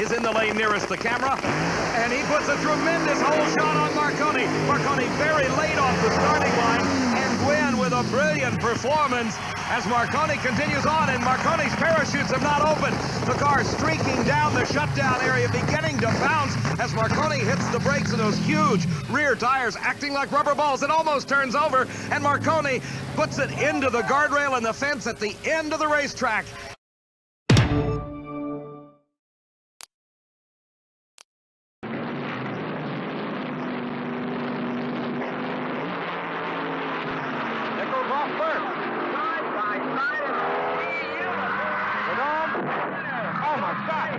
is in the lane nearest the camera, and he puts a tremendous hole shot on Marconi. Marconi very late off the starting line, and Gwynn with a brilliant performance as Marconi continues on, and Marconi's parachutes have not opened. The car streaking down the shutdown area, beginning to bounce as Marconi hits the brakes, and those huge rear tires acting like rubber balls. It almost turns over, and Marconi puts it into the guardrail and the fence at the end of the racetrack. Nichols off first. Oh my God!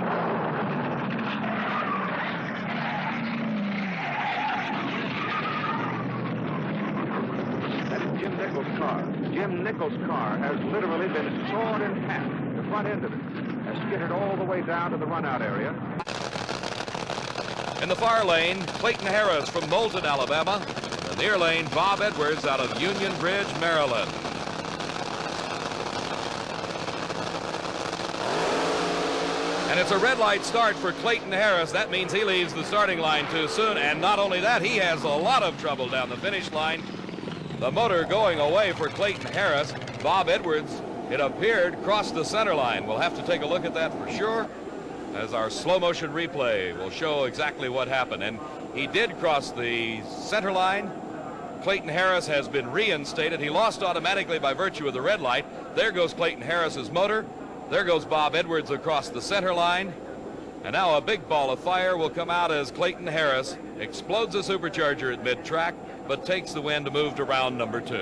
That is Jim Nichols' car. Jim Nichols' car has literally been sawed in half. The front end of it has skittered all the way down to the run-out area. In the far lane, Clayton Harris from Moulton, Alabama. In the near lane, Bob Edwards out of Union Bridge, Maryland. And it's a red light start for Clayton Harris. That means he leaves the starting line too soon. And not only that, he has a lot of trouble down the finish line. The motor going away for Clayton Harris. Bob Edwards, it appeared, crossed the center line. We'll have to take a look at that for sure, as our slow motion replay will show exactly what happened. And he did cross the center line. Clayton Harris has been reinstated. He lost automatically by virtue of the red light. There goes Clayton Harris's motor. There goes Bob Edwards across the center line. And now a big ball of fire will come out as Clayton Harris explodes a supercharger at mid-track, but takes the win to move to round number 2.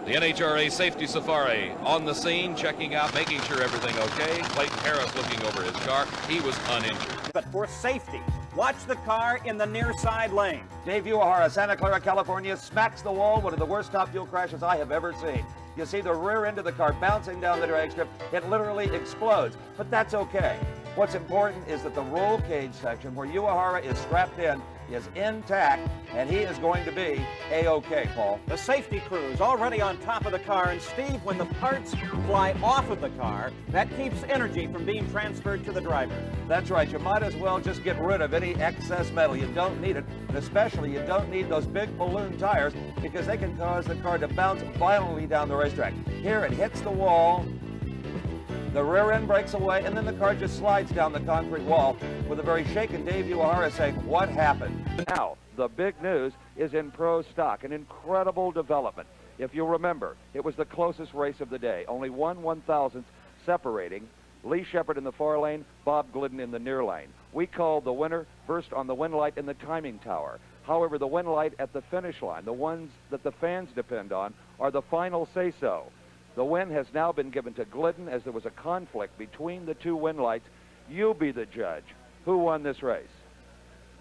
The NHRA Safety Safari on the scene, checking out, making sure everything okay. Clayton Harris looking over his car. He was uninjured. But for safety, watch the car in the near side lane. Dave Uehara, Santa Clara, California, smacks the wall. One of the worst top fuel crashes I have ever seen. You see the rear end of the car bouncing down the drag strip. It literally explodes, but that's okay. What's important is that the roll cage section where Uehara is strapped in is intact, and he is going to be A-OK, Paul. The safety crew is already on top of the car, and Steve, when the parts fly off of the car, that keeps energy from being transferred to the driver. That's right. You might as well just get rid of any excess metal. You don't need it, and especially you don't need those big balloon tires because they can cause the car to bounce violently down the racetrack. Here it hits the wall, the rear end breaks away, and then the car just slides down the concrete wall with a very shaken Dave Uehara saying, "What happened?" Now, the big news is in pro stock, an incredible development. If you remember, it was the closest race of the day, only 1/1000th separating Lee Shepard in the far lane, Bob Glidden in the near lane. We called the winner first on the win light in the timing tower. However, the win light at the finish line, the ones that the fans depend on, are the final say-so. The win has now been given to Glidden as there was a conflict between the two win lights. You be the judge. Who won this race?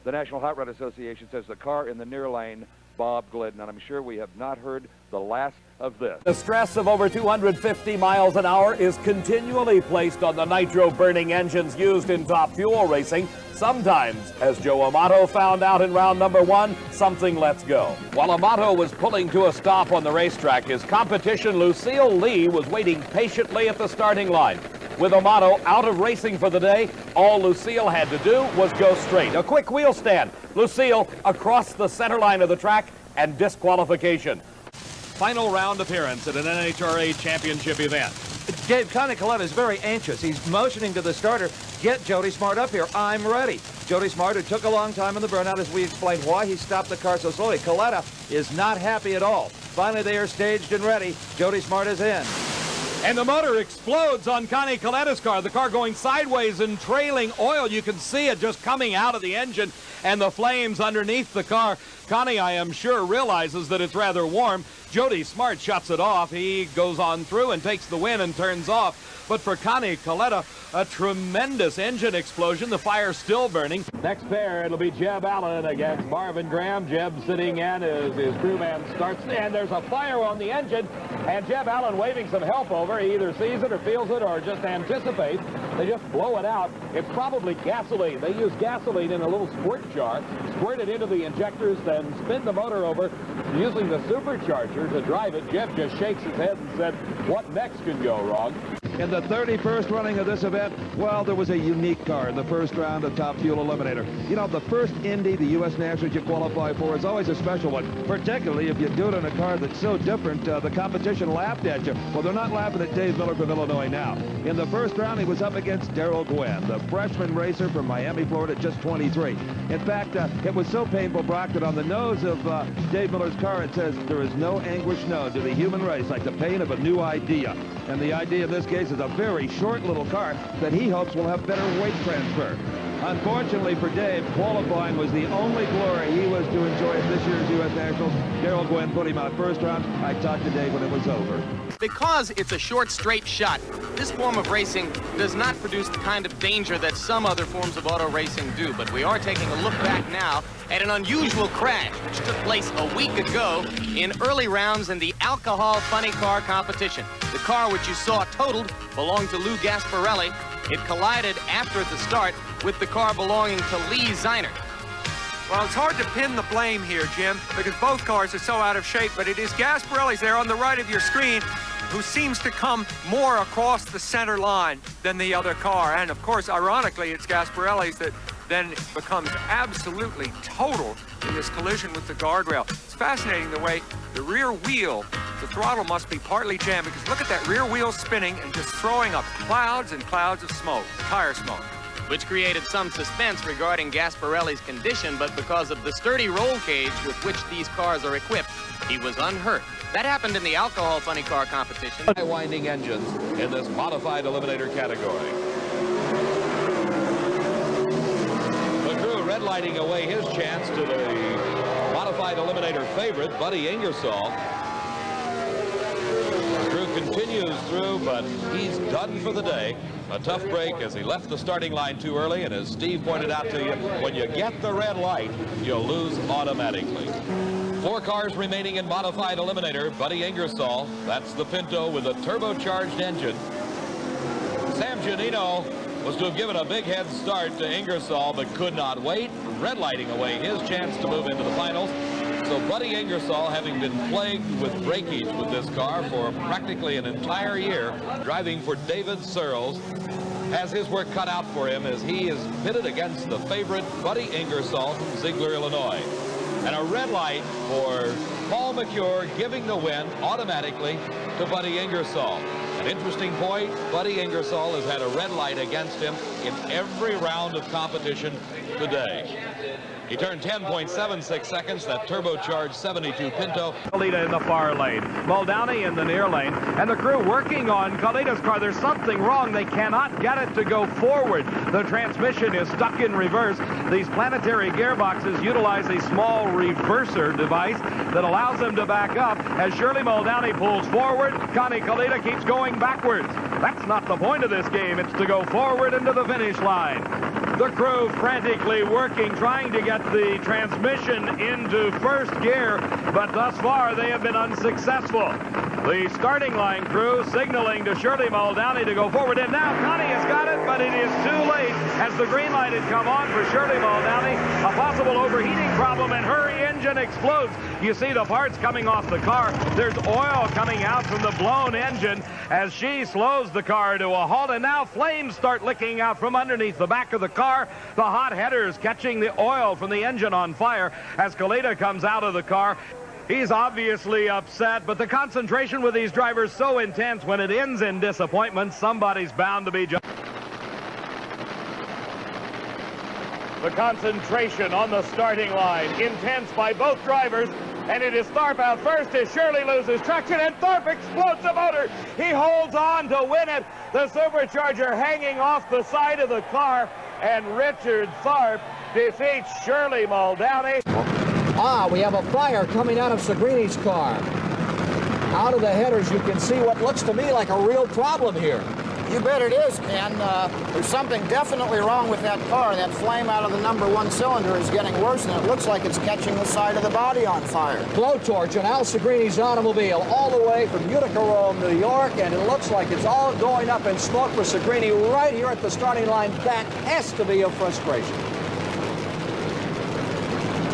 The National Hot Rod Association says the car in the near lane, Bob Glidden, and I'm sure we have not heard the last of this. The stress of over 250 miles an hour is continually placed on the nitro-burning engines used in top fuel racing. Sometimes, as Joe Amato found out in round number 1, something lets go. While Amato was pulling to a stop on the racetrack, his competition, Lucille Lee, was waiting patiently at the starting line. With Amato out of racing for the day, all Lucille had to do was go straight. A quick wheel stand. Lucille across the center line of the track, and disqualification. Final round appearance at an NHRA championship event. Dave, Connie Coletta is very anxious. He's motioning to the starter, get Jody Smart up here. I'm ready. Jody Smart, who took a long time in the burnout, as we explained why he stopped the car so slowly. Coletta is not happy at all. Finally, they are staged and ready. Jody Smart is in. And the motor explodes on Connie Coletta's car. The car going sideways and trailing oil. You can see it just coming out of the engine and the flames underneath the car. Connie, I am sure, realizes that it's rather warm. Jody Smart shuts it off. He goes on through and takes the win and turns off. But for Connie Coletta, a tremendous engine explosion. The fire still burning. Next pair, it'll be Jeb Allen against Marvin Graham. Jeb sitting in as his crewman starts, and there's a fire on the engine, and Jeb Allen waving some help over. He either sees it or feels it or just anticipates. They just blow it out. It's probably gasoline. They use gasoline in a little squirt jar, squirt it into the injectors, then spin the motor over using the supercharger to drive it. Jeb just shakes his head and said, "What next can go wrong?" In the 31st running of this event, well, there was a unique car in the first round of Top Fuel Eliminator. You know, the first Indy the U.S. Nationals you qualify for is always a special one, particularly if you do it in a car that's so different, the competition laughed at you. Well, they're not laughing at Dave Miller from Illinois now. In the first round, he was up against Darrell Gwynn, the freshman racer from Miami, Florida, just 23. In fact, it was so painful, Brock, that on the nose of Dave Miller's car, it says, "There is no anguish known to the human race like the pain of a new idea." And the idea in this case is a very short little car that he hopes will have better weight transfer. Unfortunately for Dave, qualifying was the only glory he was to enjoy at this year's U.S. Nationals. Darrell Gwynn put him out first round. I talked to Dave when it was over. Because it's a short, straight shot, this form of racing does not produce the kind of danger that some other forms of auto racing do. But we are taking a look back now at an unusual crash which took place a week ago in early rounds in the alcohol funny car competition. The car which you saw totaled belonged to Lou Gasparelli. It collided after the start with the car belonging to Lee Zeinert. Well, it's hard to pin the blame here, Jim, because both cars are so out of shape, but it is Gasparelli's there on the right of your screen who seems to come more across the center line than the other car. And, of course, ironically, it's Gasparelli's that then becomes absolutely total in this collision with the guardrail. It's fascinating the way the rear wheel, the throttle must be partly jammed, because look at that rear wheel spinning and just throwing up clouds and clouds of smoke, tire smoke. Which created some suspense regarding Gasparelli's condition, but because of the sturdy roll cage with which these cars are equipped, he was unhurt. That happened in the alcohol funny car competition. High-winding engines in this modified eliminator category. The crew redlighting away his chance to the modified eliminator favorite, Buddy Ingersoll. The crew continues through, but he's done for the day. A tough break as he left the starting line too early, and as Steve pointed out to you, when you get the red light, you'll lose automatically. 4 cars remaining in modified eliminator. Buddy Ingersoll, that's the Pinto with a turbocharged engine. Sam Giannino was to have given a big head start to Ingersoll, but could not wait, redlighting away his chance to move into the finals. So Buddy Ingersoll, having been plagued with breakage with this car for practically an entire year, driving for David Searles, has his work cut out for him as he is pitted against the favorite Buddy Ingersoll from Ziegler, Illinois. And a red light for Paul McCure, giving the win automatically to Buddy Ingersoll. An interesting point, Buddy Ingersoll has had a red light against him in every round of competition today. He turned 10.76 seconds, that turbocharged 72 Pinto. Kalita in the far lane, Muldowney in the near lane, and the crew working on Kalita's car. There's something wrong. They cannot get it to go forward. The transmission is stuck in reverse. These planetary gearboxes utilize a small reverser device that allows them to back up. As Shirley Muldowney pulls forward, Connie Kalita keeps going backwards. That's not the point of this game. It's to go forward into the finish line. The crew frantically working, trying to get the transmission into first gear, but thus far they have been unsuccessful. The starting line crew signaling to Shirley Muldowney to go forward, and now Connie has got it, but it is too late as the green light had come on for Shirley Muldowney. A possible overheating problem, and her engine explodes. You see the parts coming off the car. There's oil coming out from the blown engine as she slows the car to a halt, and now flames start licking out from underneath the back of the car. The hot headers catching the oil from the engine on fire as Kalita comes out of the car. He's obviously upset, but the concentration with these drivers so intense, when it ends in disappointment, somebody's bound to be judged. The concentration on the starting line, intense by both drivers, and it is Tharp out first as Shirley loses traction, and Tharp explodes the motor. He holds on to win it. The supercharger hanging off the side of the car, and Richard Tharp defeats Shirley Muldowney. We have a fire coming out of Segrini's car. Out of the headers, you can see what looks to me like a real problem here. You bet it is, Ken. There's something definitely wrong with that car. That flame out of the #1 cylinder is getting worse, and it looks like it's catching the side of the body on fire. Blowtorch on Al Segrini's automobile all the way from Utica Row, New York, and it looks like it's all going up in smoke for Segrini right here at the starting line. That has to be a frustration.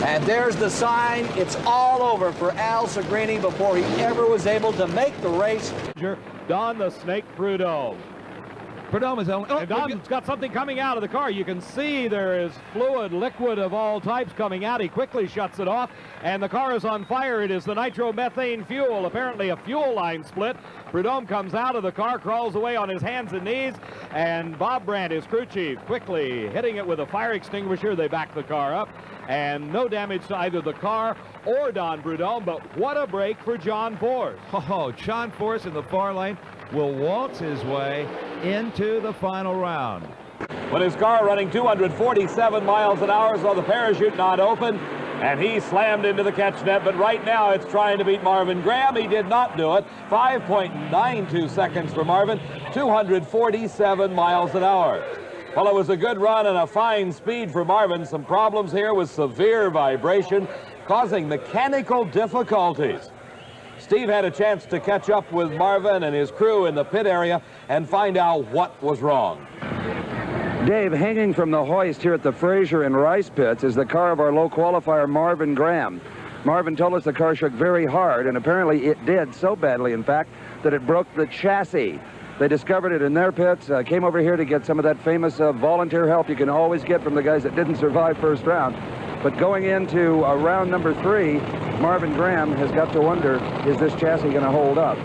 And there's the sign. It's all over for Al Segrini before he ever was able to make the race. Don the Snake Prudhomme. Prudhomme is on. And Don's got something coming out of the car. You can see there is fluid, liquid of all types coming out. He quickly shuts it off, and the car is on fire. It is the nitromethane fuel, apparently a fuel line split. Prudhomme comes out of the car, crawls away on his hands and knees, and Bob Brandt, his crew chief, quickly hitting it with a fire extinguisher. They back the car up, and no damage to either the car or Don Prudhomme, but what a break for John Force. Oh, John Force in the far lane will waltz his way into the final round. With his car running 247 miles an hour, so the parachute not open, and he slammed into the catch net, but right now it's trying to beat Marvin Graham. He did not do it. 5.92 seconds for Marvin, 247 miles an hour. Well, it was a good run and a fine speed for Marvin. Some problems here with severe vibration causing mechanical difficulties. Steve had a chance to catch up with Marvin and his crew in the pit area and find out what was wrong. Dave, hanging from the hoist here at the Fraser and Rice pits is the car of our low qualifier, Marvin Graham. Marvin told us the car shook very hard, and apparently it did so badly, in fact, that it broke the chassis. They discovered it in their pits, came over here to get some of that famous volunteer help you can always get from the guys that didn't survive first round. But going into round number 3, Marvin Graham has got to wonder, is this chassis going to hold up?